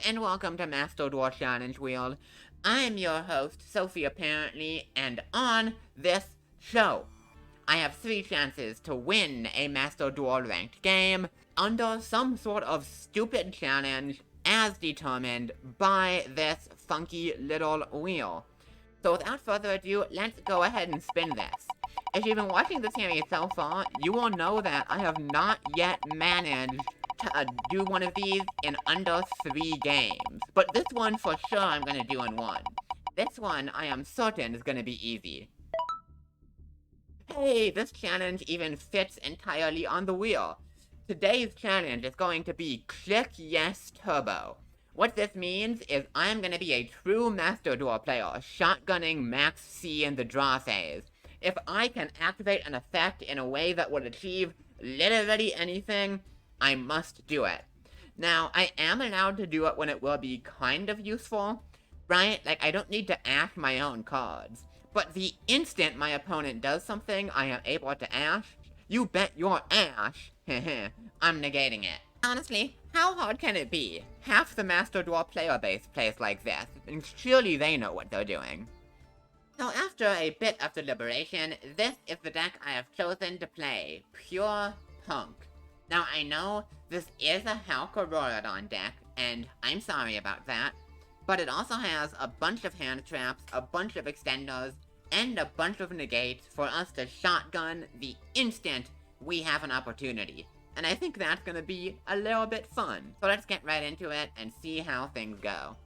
and welcome to Master Duel Challenge Wheel. I'm your host, Sophie apparently, and on this show, I have 3 chances to win a Master Duel ranked game under some sort of stupid challenge as determined by this funky little wheel. So without further ado, let's go ahead and spin this. If you've been watching the series so far, you will know that I have not yet managed to do one of these in under 3 games. But this one for sure I'm gonna do in 1. This one I am certain is gonna be easy. Hey, this challenge even fits entirely on the wheel. Today's challenge is going to be Click Yes Turbo. What this means is I am going to be a true Master Duel player, shotgunning Maxx C in the draw phase. If I can activate an effect in a way that would achieve literally anything, I must do it. Now, I am allowed to do it when it will be kind of useful, right? Like, I don't need to ash my own cards. But the instant my opponent does something I am able to ash, you bet your ash, I'm negating it. Honestly, how hard can it be? Half the Master Duel player base plays like this, and surely they know what they're doing. So after a bit of deliberation, this is the deck I have chosen to play, Pure Punk. Now I know this is a Halka deck, and I'm sorry about that, but it also has a bunch of hand traps, a bunch of extenders, and a bunch of negates for us to shotgun the instant we have an opportunity. And I think that's gonna be a little bit fun. So let's get right into it and see how things go.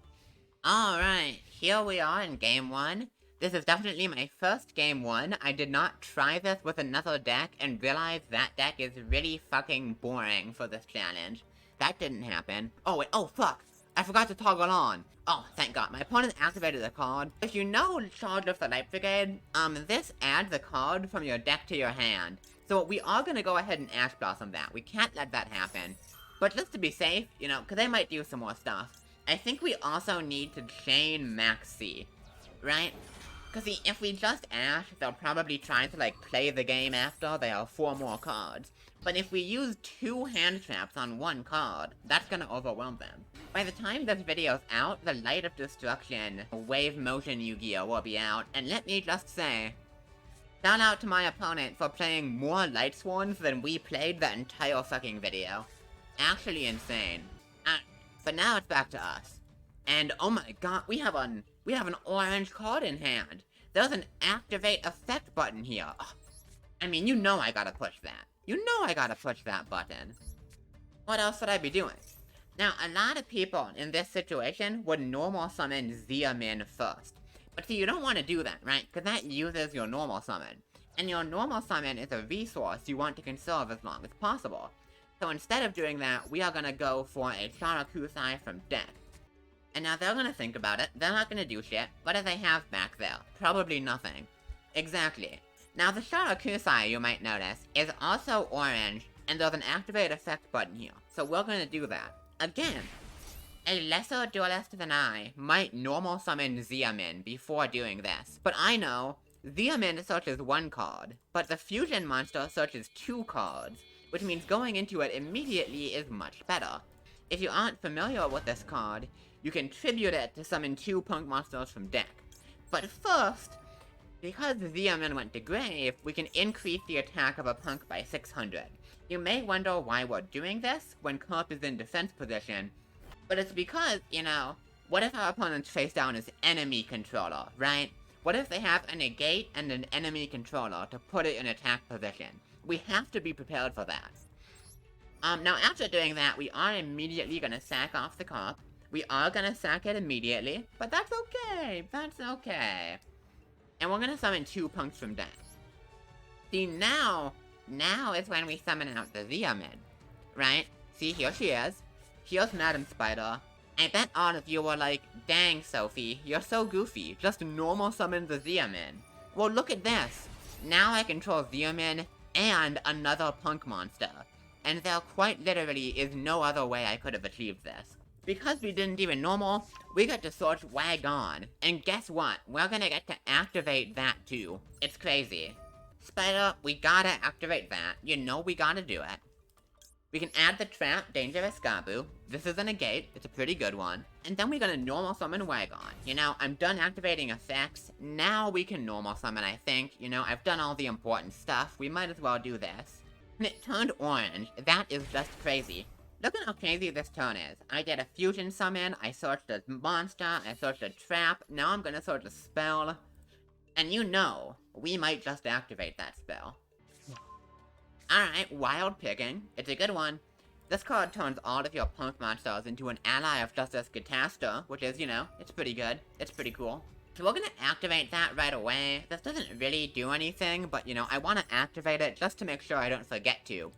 Alright, here we are in game 1. This is definitely my first game 1. I did not try this with another deck and realized that deck is really fucking boring for this challenge. That didn't happen. Oh wait, oh fuck! I forgot to toggle on. Oh, thank god, my opponent activated the card. If you know Charge of the Light Brigade, this adds the card from your deck to your hand. So we are gonna go ahead and Ash Blossom that. We can't let that happen. But just to be safe, you know, because they might do some more stuff, I think we also need to chain Maxx C, right? Because if we just Ash, they'll probably try to, like, play the game after they have 4 more cards. But if we use 2 hand traps on 1 card, that's gonna overwhelm them. By the time this video's out, the Light of Destruction Wave Motion Yu-Gi-Oh! Will be out, and let me just say, shout out to my opponent for playing more Light Swarms than we played the entire fucking video. Actually insane. But now it's back to us. And oh my god, we have an orange card in hand. There's an activate effect button here. Ugh. I mean, you know I gotta push that. You know I gotta push that button. What else would I be doing? Now, a lot of people in this situation would normal summon Ziamin first. But see, you don't want to do that, right? Because that uses your normal summon. And your normal summon is a resource you want to conserve as long as possible. So instead of doing that, we are gonna go for a Sharakusai from deck. And now they're gonna think about it, they're not gonna do shit. What do they have back there? Probably nothing. Exactly. Now the Sharakusai, you might notice, is also orange, and there's an activate effect button here. So we're gonna do that. Again, a lesser duelist than I might normal summon Ziamin before doing this. But I know, Ziamin searches 1 card, but the fusion monster searches 2 cards, which means going into it immediately is much better. If you aren't familiar with this card, you can tribute it to summon 2 punk monsters from deck. But first, because Ziamin went to grave, we can increase the attack of a punk by 600. You may wonder why we're doing this when Kerp is in defense position, but it's because, you know, what if our opponent's face down is enemy controller, right? What if they have a negate and an enemy controller to put it in attack position? We have to be prepared for that. Now after doing that, we are immediately gonna sack off the Kerp. We are gonna sack it immediately, but that's okay, that's okay. And we're gonna summon 2 punks from deck. See, now is when we summon out the Ziamin, right? See, here she is. Here's Madam Spider. I bet all of you were like, dang, Sophie, you're so goofy, just normal summon the Ziamin. Well, look at this. Now I control Ziamin and another punk monster. And there quite literally is no other way I could have achieved this. Because we didn't even normal, we got to search Wagon. And guess what? We're gonna get to activate that too. It's crazy. Spider, we gotta activate that. You know we gotta do it. We can add the trap, Dangerous Gabu. This is a negate, it's a pretty good one. And then we're gonna normal summon Wagon. You know, I'm done activating effects, now we can normal summon, I think. You know, I've done all the important stuff, we might as well do this. And it turned orange, that is just crazy. Look at how crazy this turn is. I did a fusion summon, I searched a monster, I searched a trap, now I'm gonna search a spell. And you know, we might just activate that spell. Alright, wild picking. It's a good one. This card turns all of your punk monsters into an ally of Justice Cataster, which is, you know, it's pretty good. It's pretty cool. So we're gonna activate that right away. This doesn't really do anything, but, you know, I want to activate it just to make sure I don't forget to.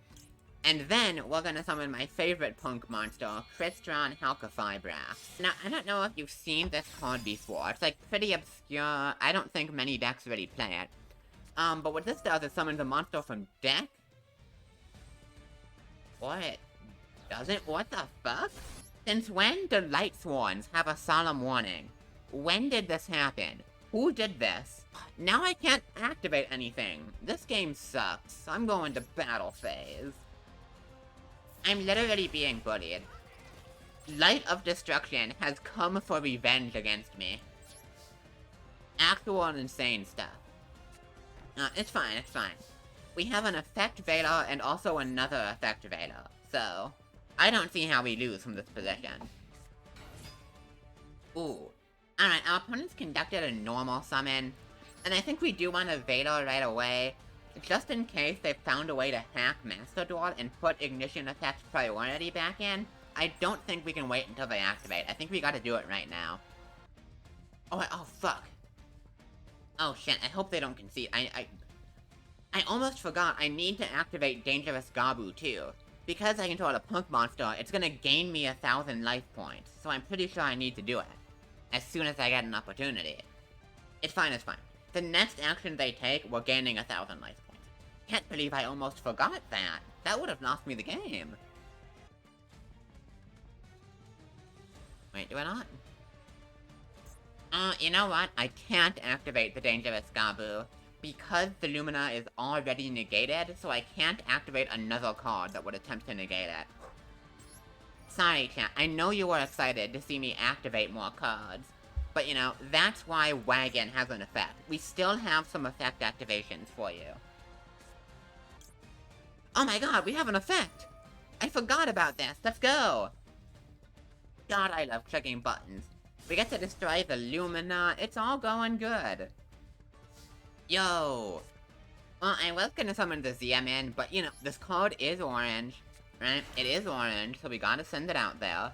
And then, we're gonna summon my favorite punk monster, Crystron Halkifybrass. Now, I don't know if you've seen this card before. It's, like, pretty obscure. I don't think many decks really play it. But what this does is summons a monster from deck. What? Doesn't? What the fuck? Since when do Light Sworns have a solemn warning? When did this happen? Who did this? Now I can't activate anything. This game sucks. I'm going to battle phase. I'm literally being bullied. Light of Destruction has come for revenge against me. Actual insane stuff. It's fine, it's fine. We have an Effect Veiler and also another Effect Veiler, so I don't see how we lose from this position. Ooh. Alright, our opponents conducted a normal summon, and I think we do want a Veiler right away, just in case they found a way to hack Master Duel and put Ignition Effect priority back in. I don't think we can wait until they activate. I think we gotta do it right now. Oh fuck. Oh shit, I hope they don't concede. I almost forgot I need to activate Dangerous Gabu too. Because I control a punk monster, it's gonna gain me 1,000 life points, so I'm pretty sure I need to do it. As soon as I get an opportunity. It's fine, it's fine. The next action they take, we're gaining 1,000 life points. Can't believe I almost forgot that. That would have lost me the game. Wait, do I not? You know what? I can't activate the Dangerous Gabu. Because the Lumina is already negated, so I can't activate another card that would attempt to negate it. Sorry, chat. I know you were excited to see me activate more cards. But, you know, that's why Wagon has an effect. We still have some effect activations for you. Oh my god, we have an effect! I forgot about this. Let's go! God, I love clicking buttons. We get to destroy the Lumina. It's all going good. Yo! Well, I was gonna summon the ZM, but, you know, this card is orange, right? It is orange, so we gotta send it out there.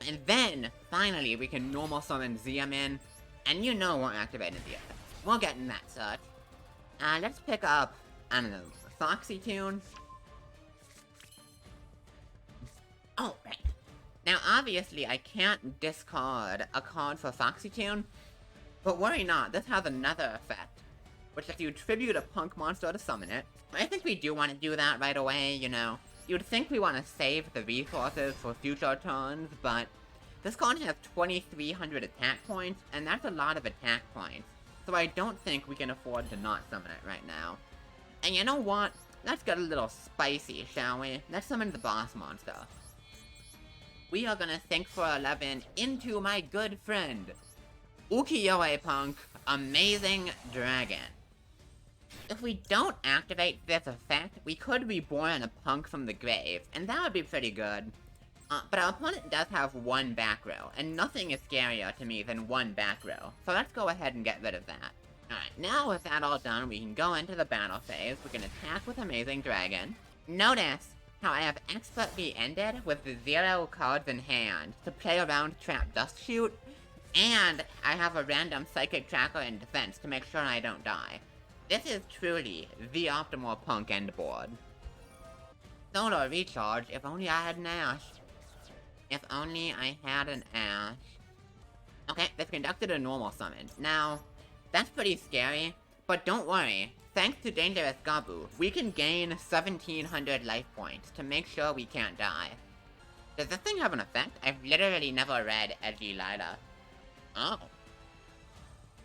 And then, finally, we can normal summon ZM, and you know we're activating the effect. We're getting that such. Let's pick up, I don't know, Foxy Tune? Oh, right. Now, obviously, I can't discard a card for Foxy Tune, but worry not, this has another effect, which lets you tribute a punk monster to summon it. I think we do want to do that right away, you know. You'd think we want to save the resources for future turns, but this card has 2,300 attack points, and that's a lot of attack points, so I don't think we can afford to not summon it right now. And you know what? Let's get a little spicy, shall we? Let's summon the boss monster. We are gonna think for 11 into my good friend, Ukiyo-e Punk, Amazing Dragon. If we don't activate this effect, we could reborn a punk from the grave, and that would be pretty good. But our opponent does have one back row, and nothing is scarier to me than one back row, so let's go ahead and get rid of that. Alright, now with that all done, we can go into the battle phase. We can attack with Amazing Dragon. Notice how I have expertly ended with the 0 cards in hand to play around Trap Dust Shoot, and I have a random Psychic Tracker in defense to make sure I don't die. This is truly the optimal punk end board. Solar Recharge, if only I had an Ash. If only I had an Ash. Okay, they've conducted a normal summon. Now, that's pretty scary, but don't worry. Thanks to Dangerous Gabu, we can gain 1,700 life points to make sure we can't die. Does this thing have an effect? I've literally never read Edgy Lila. Oh.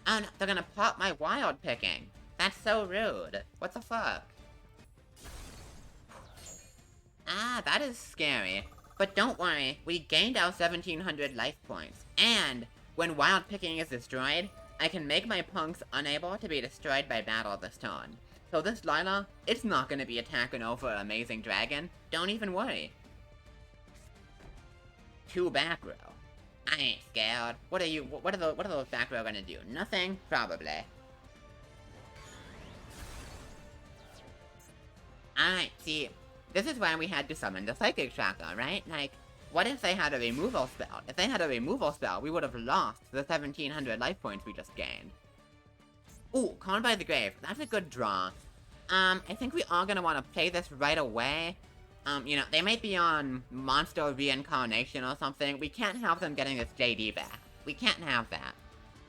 Oh no, they're gonna pop my wild picking. That's so rude. What the fuck? Ah, that is scary. But don't worry, we gained our 1700 life points, and when wild picking is destroyed, I can make my punks unable to be destroyed by battle this turn. So this Lila, it's not gonna be attacking over Amazing Dragon, don't even worry. 2 back row. I ain't scared. What are those back row gonna do? Nothing? Probably. Alright, see, this is why we had to summon the Psychic Tracker, right? Like, what if they had a removal spell? If they had a removal spell, we would have lost the 1700 life points we just gained. Ooh, Called by the Grave. That's a good draw. I think we are gonna want to play this right away. You know, they might be on Monster Reincarnation or something. We can't have them getting this JD back. We can't have that.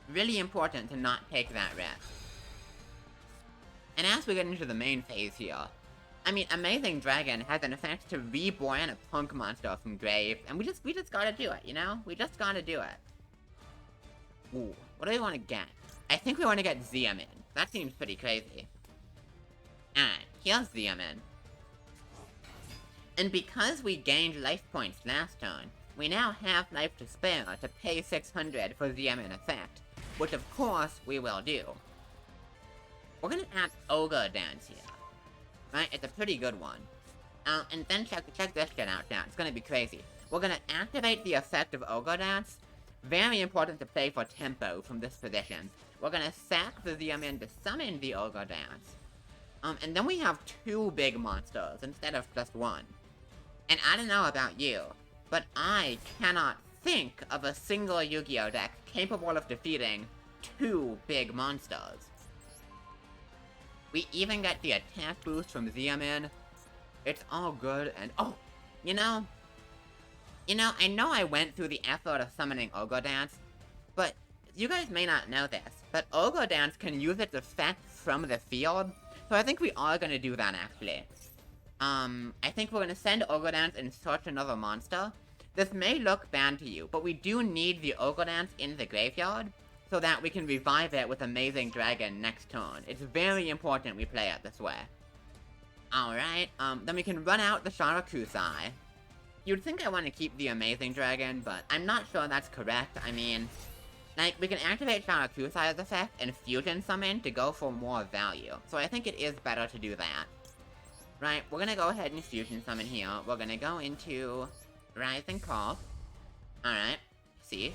Really important to not take that risk. And as we get into the main phase here, I mean, Amazing Dragon has an effect to reborn a punk monster from grave, and we just gotta do it, you know? We just gotta do it. Ooh, what do we want to get? I think we want to get Ziamin. That seems pretty crazy. Alright, here's Ziamin. And because we gained life points last turn, we now have life to spare to pay 600 for Ziamin effect, which of course we will do. We're gonna add Ogre Dance here. Right, it's a pretty good one. And then check this shit out now, it's gonna be crazy. We're gonna activate the effect of Ogre Dance. Very important to play for tempo from this position. We're gonna sack the Ziamin to summon the Ogre Dance. And then we have 2 big monsters instead of just 1. And I don't know about you, but I cannot think of a single Yu-Gi-Oh deck capable of defeating 2 big monsters. We even get the attack boost from Ziamin. It's all good, and oh, you know, I know I went through the effort of summoning Ogre Dance, but you guys may not know this, but Ogre Dance can use its effect from the field, so I think we are gonna do that actually. I think we're gonna send Ogre Dance and search another monster. This may look bad to you, but we do need the Ogre Dance in the graveyard, so that we can revive it with Amazing Dragon next turn. It's very important we play it this way. Alright, then we can run out the Sharakusai. You'd think I want to keep the Amazing Dragon, but I'm not sure that's correct. I mean, like, we can activate Sharakusai's effect and Fusion Summon to go for more value. So I think it is better to do that. Right, we're gonna go ahead and Fusion Summon here. We're gonna go into Rising Call. Alright, see?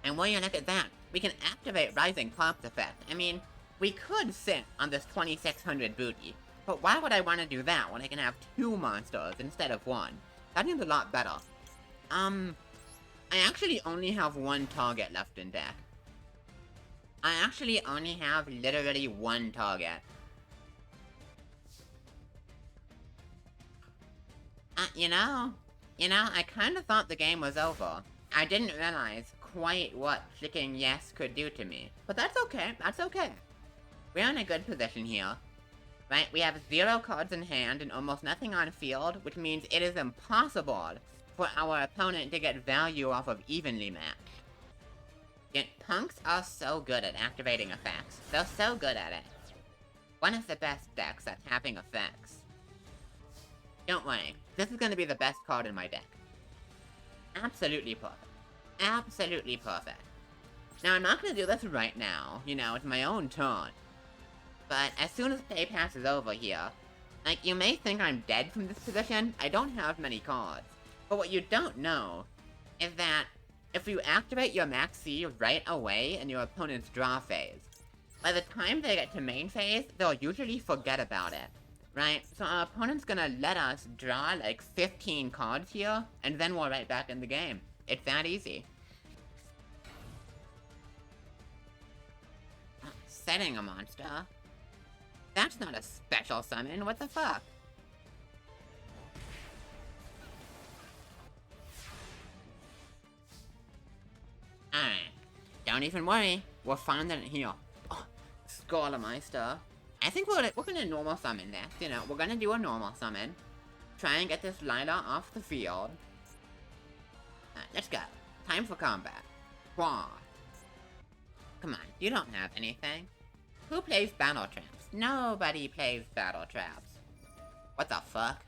And when you look at that, we can activate Rising Pulp's effect. I mean, we could sit on this 2600 booty, but why would I want to do that when I can have 2 monsters instead of 1? That seems a lot better. I actually only have 1 target left in deck. I actually only have literally 1 target. You know, I kinda thought the game was over. I didn't realize quite what clicking yes could do to me. But that's okay, We're in a good position here. Right, we have 0 cards in hand and almost nothing on field, which means it is impossible for our opponent to get value off of evenly matched. Yet punks are so good at activating effects. They're so good at it. One of the best decks at having effects. Don't worry, this is gonna be the best card in my deck. Absolutely perfect. Absolutely perfect. Now, I'm not gonna do this right now, you know, it's my own turn. But as soon as play passes over here, like, you may think I'm dead from this position, I don't have many cards. But what you don't know is that if you activate your Maxx C right away in your opponent's draw phase, by the time they get to main phase, they'll usually forget about it, right? So our opponent's gonna let us draw like 15 cards here, and then we're right back in the game. It's that easy. Setting a monster? That's not a special summon, what the fuck? Alright, don't even worry, we'll find it here. Oh, Skorlemeister. I think we're gonna normal summon this, you know, we're gonna do a normal summon. Try and get this Lila off the field. Let's go. Time for combat. Wah. Come on, you don't have anything. Who plays battle traps? Nobody plays battle traps. What the fuck?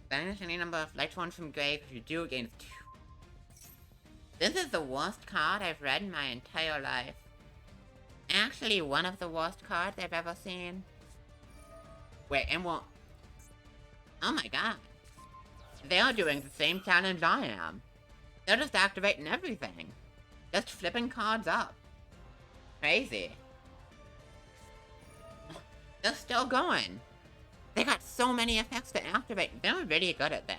Banish any number of light ones from grave if you do against 2. This is the worst card I've read in my entire life. Actually, one of the worst cards I've ever seen. Wait, and what? Oh my god. They're doing the same challenge I am. They're just activating everything. Just flipping cards up. Crazy. They're still going. They got so many effects to activate. They're really good at this.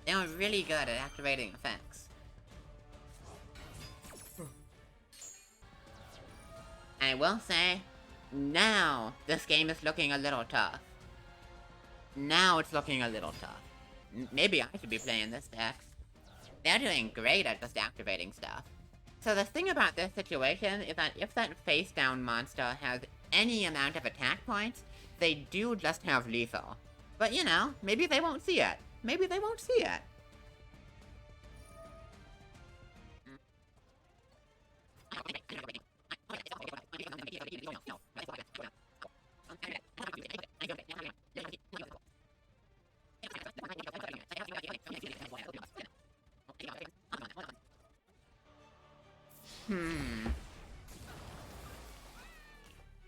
They're really good at activating effects. I will say, now this game is looking a little tough. Now it's looking a little tough. Maybe I should be playing this deck. They're doing great at just activating stuff. So the thing about this situation is that if that face down monster has any amount of attack points, they do just have lethal. But you know, maybe they won't see it. Maybe they won't see it.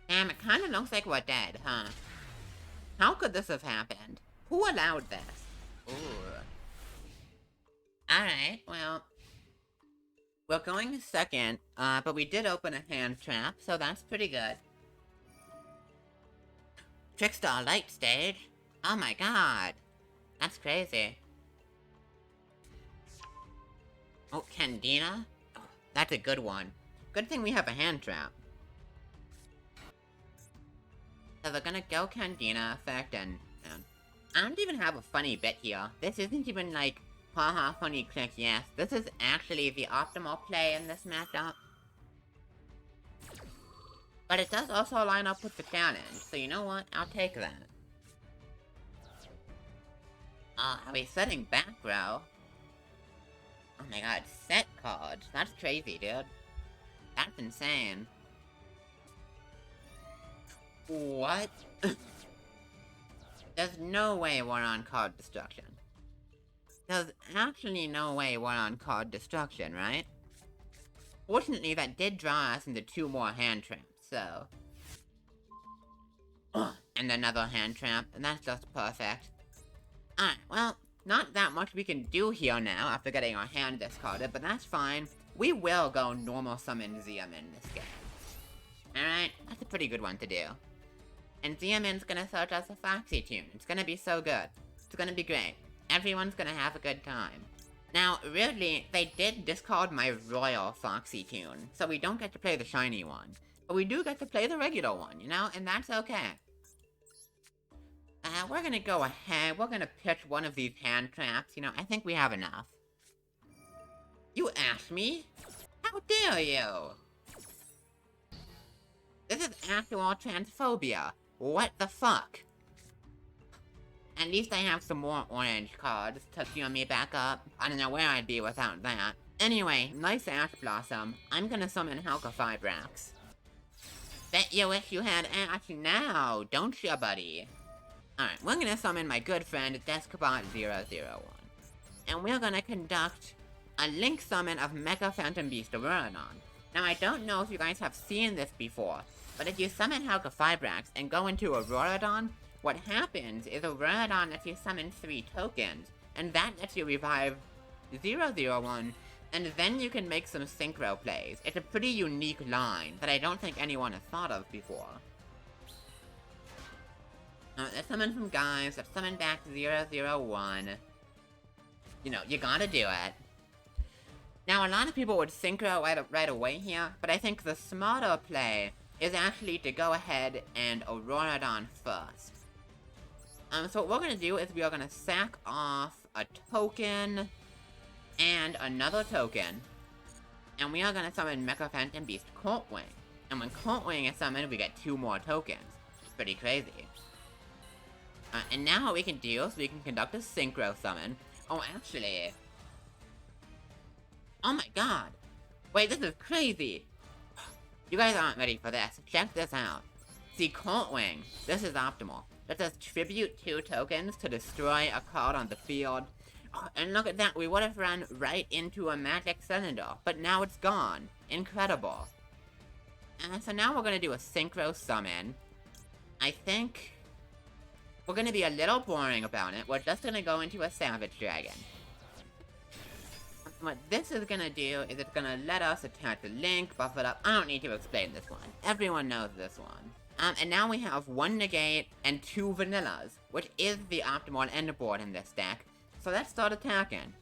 Damn, it kinda looks like we're dead, huh? How could this have happened? Who allowed this? Ooh. Alright, well... We're going second, but we did open a hand trap, so that's pretty good. Trickstar Light Stage? Oh my god! That's crazy. Oh, Candina? Oh, that's a good one. Good thing we have a hand trap. So they're gonna go Candina effect and I don't even have a funny bit here. This isn't even like, haha, funny click, yes. This is actually the optimal play in this matchup. But it does also line up with the challenge, so you know what? I'll take that. Are we setting back row? Oh my god, set cards. That's crazy, dude. That's insane. What? There's no way we're on card destruction. There's actually no way we're on card destruction, right? Fortunately, that did draw us into 2 more hand traps, so... and another hand trap, and that's just perfect. Alright, well, not that much we can do here now after getting our hand discarded, but that's fine. We will go normal summon Ziamin in this game. Alright, that's a pretty good one to do. And Ziamin's gonna search us a Foxy tune. It's gonna be so good. It's gonna be great. Everyone's gonna have a good time. Now, weirdly, they did discard my Royal Foxy tune, so we don't get to play the shiny one. But we do get to play the regular one, you know, and that's okay. We're gonna go ahead, we're gonna pitch one of these hand traps, you know, I think we have enough. You asked me? How dare you? This is actual transphobia. What the fuck? At least I have some more orange cards to cheer me back up. I don't know where I'd be without that. Anyway, nice Ash Blossom. I'm gonna summon Halka Fibrax. Bet you wish you had Ash now, don't you, buddy? Alright, we're gonna summon my good friend Deskbot001. And we're gonna conduct a link summon of Mecha Phantom Beast Auroradon. Now, I don't know if you guys have seen this before, but if you summon Halka Fibrax and go into Auroradon, what happens is Auroradon lets you summon 3 tokens, and that lets you revive 001, and then you can make some synchro plays. It's a pretty unique line that I don't think anyone has thought of before. Let's summon some guys, let's summon back 001. You know, you gotta do it. Now, a lot of people would synchro right away here, but I think the smarter play is actually to go ahead and Auroradon first. So what we're gonna do is we are gonna sack off a token and another token, and we are gonna summon Mecha Phantom Beast Coltwing. And when Coltwing is summoned, we get 2 more tokens. It's pretty crazy. And now what we can do is we can conduct a synchro summon. Oh, actually... oh my god! Wait, this is crazy! You guys aren't ready for this. Check this out. See, Coltwing. This is optimal. that says tribute 2 tokens to destroy a card on the field. Oh, and look at that, we would have run right into a magic cylinder, but now it's gone. Incredible. So now we're gonna do a synchro summon. I think we're gonna be a little boring about it. We're just gonna go into a Savage Dragon. What this is gonna do is it's gonna let us attach a link, buff it up. I don't need to explain this one. Everyone knows this one. And now we have 1 negate and 2 vanillas, which is the optimal end board in this deck. So let's start attacking.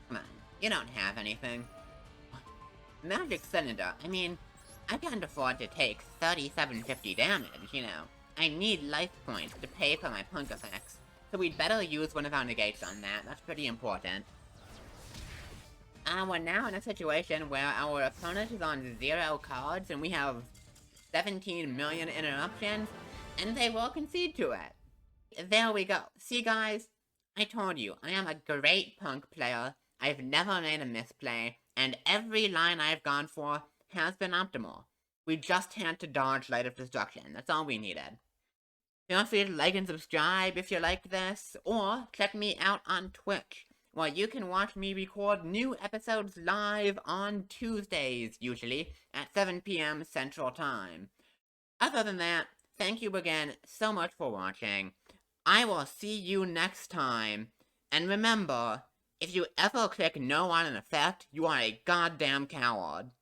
Come on, you don't have anything. Magic Cylinder, I mean, I can't afford to take 3750 damage, you know. I need life points to pay for my punk effects, so we'd better use one of our negates on that. That's pretty important. We're now in a situation where our opponent is on 0 cards and we have 17 million interruptions, and they will concede to it. There we go. See guys? I told you, I am a great punk player. I've never made a misplay, and every line I've gone for has been optimal. We just had to dodge Light of Destruction. That's all we needed. Feel free to like and subscribe if you liked this, or check me out on Twitch, where you can watch me record new episodes live on Tuesdays, usually, at 7 p.m. Central Time. Other than that, thank you again so much for watching. I will see you next time, and remember, if you ever click no on an effect, you are a goddamn coward.